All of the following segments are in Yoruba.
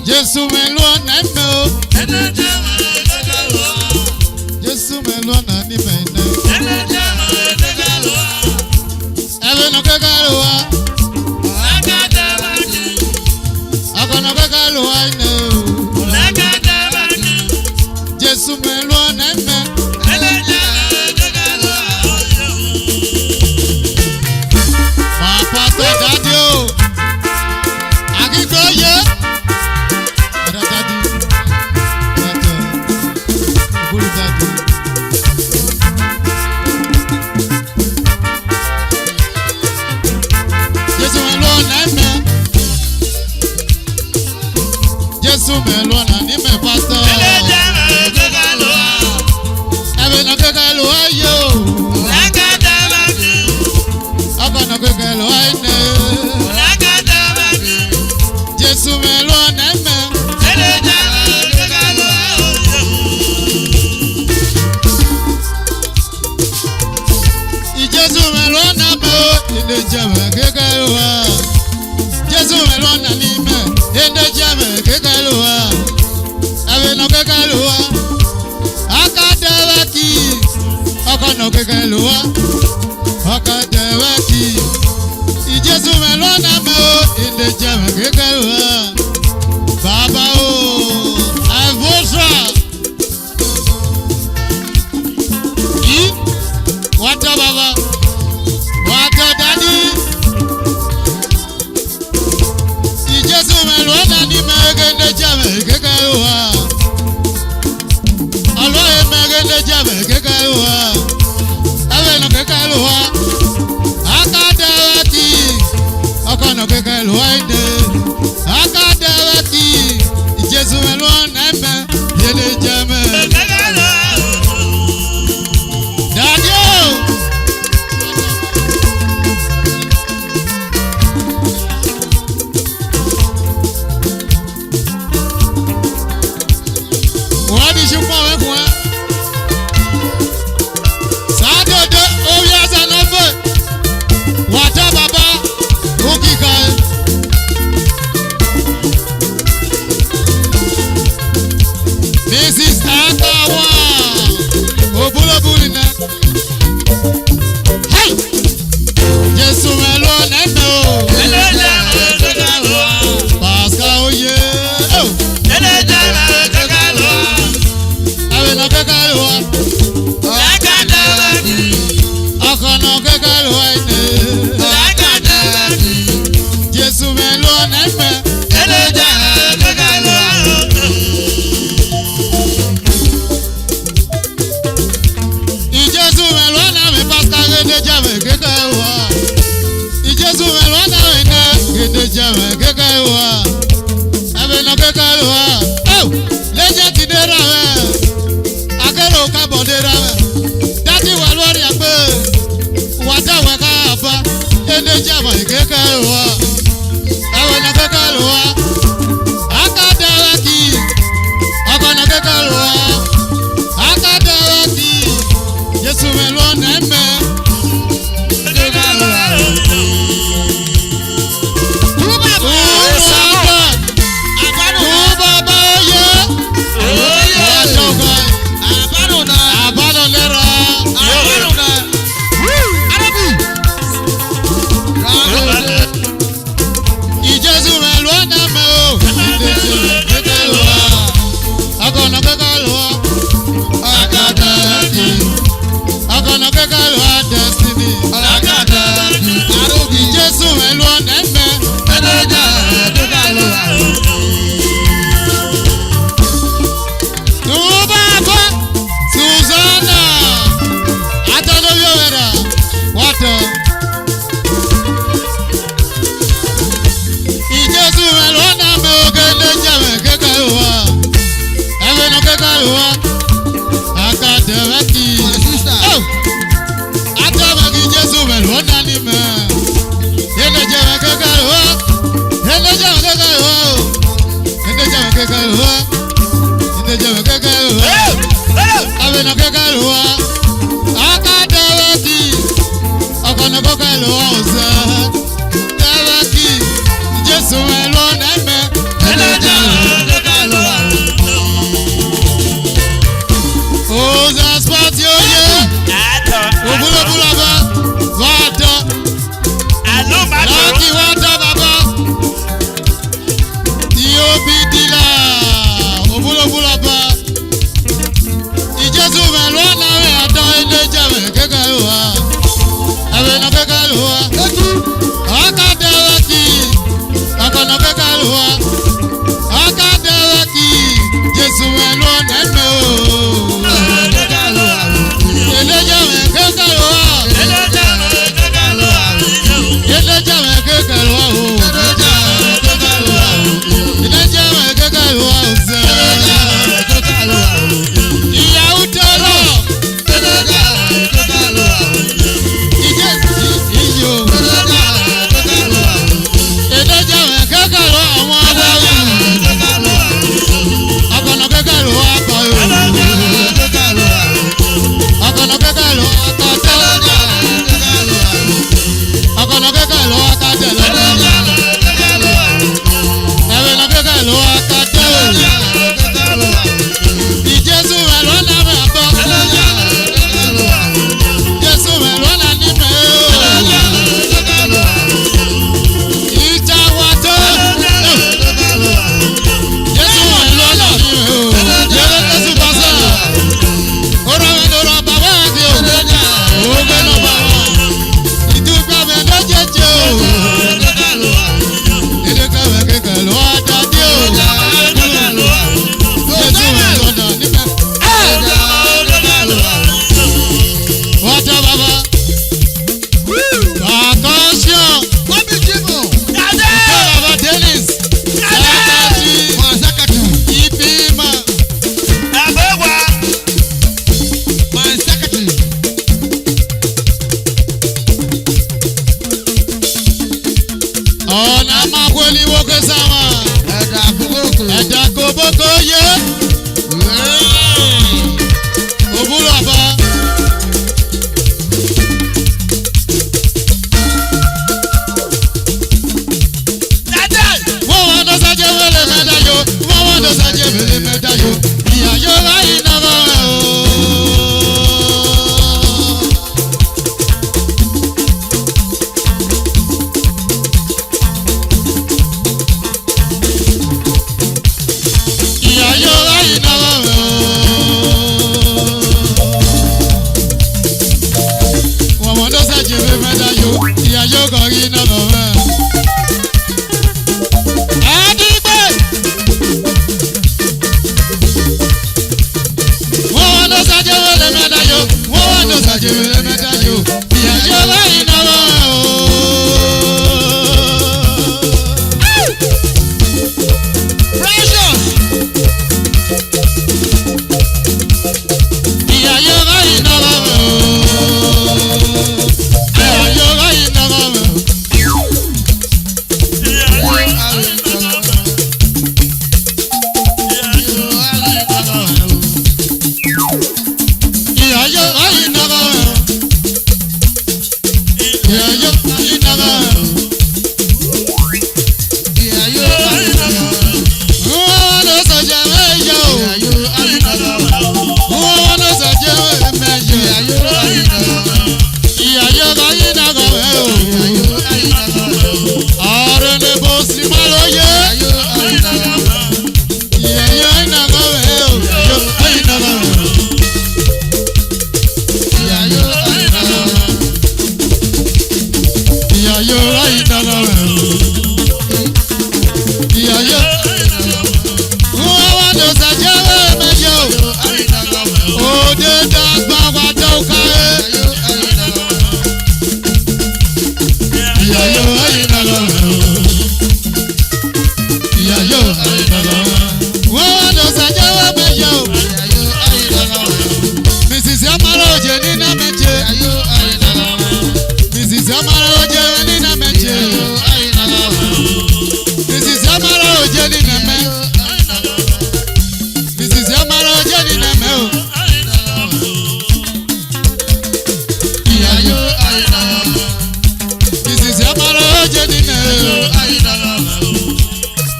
Jesu melo na me. Jesu melo na ni me. Ebe no kekaloa. Akono kekaloa ne. Jesu melo na me. Ma pastor daddy o. Agigboye. Daddy. Ogulu daddy. Jesu melo na me. Jesu melo na ni me pastor. Ebe no kekaloa yo. Akono kekaloa ne. Jesu melo na me. Jesu melo na me. Inde jame kekaloa. Jesu melo na ni me. Inde jame kekaloa. Ebe no kekaloa. Akadewaki. Akono kekaloa. Akadewaki. Jesu melo na me. Inde jame kekaloa. Baba o. Avosa. Water baba. Water daddy. Jesu melo na ni me. Inde jame kekaloa. Aloe megende jame kekaloa. Ave no kekaloa. Akadewaki. Akono kekaloa inde. Akadewaki. Jesu melo na me. Inde jame. Daddy o. Wadi shukwa wekwa. Sadodo oya zanafe. Wata baba ukika. Mrs. Akawa. Obulo bulina. Hey! Jesu melo neme o. Pascal oye. Oh! Ave no kekaloa. Akono kekaloa ine. Jesu melo na me. Jesu melo na me pastor inde jame kekaloa. Jesu melo na me inde jame kekaloa. Ave no kekaloa. Oh! Leje kidera we. Akelo ka bodera we. Daddy wa lori agbe. Wata we ka afa. Inde jama kekaloa. Awe na kekaloa. Akadewaki. Akono kekaloa. Akadewaki. Jesu melo na me. Akono kekaloa destiny. Jesu melo na me. Tubaba Susanna. Atano yowera. Water. Jesu melo na me. Ogende jame kekaloa. Eve no kekaloa. Akadewaki. Oh! Akadewaki Jesu melo na ni me. Inde jame kekaloa. Inde jame kekaloa. Inde jame kekaloa. Inde jame kekaloa. Ave no kekaloa. Akadewaki. Akono kekaloa oza. Dewaki. Jesu melo na me. Inde jame. bidila obulobulaba ijesu melo na we ado ile jame kekaluwa awe na kekaluwa akadawaki akono kekaluwa akadawaki jesu melo na me o kekaluwa ile jame kekaluwa ile jame kekaluwa ile jame kekaluwa o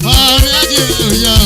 Hallelujah.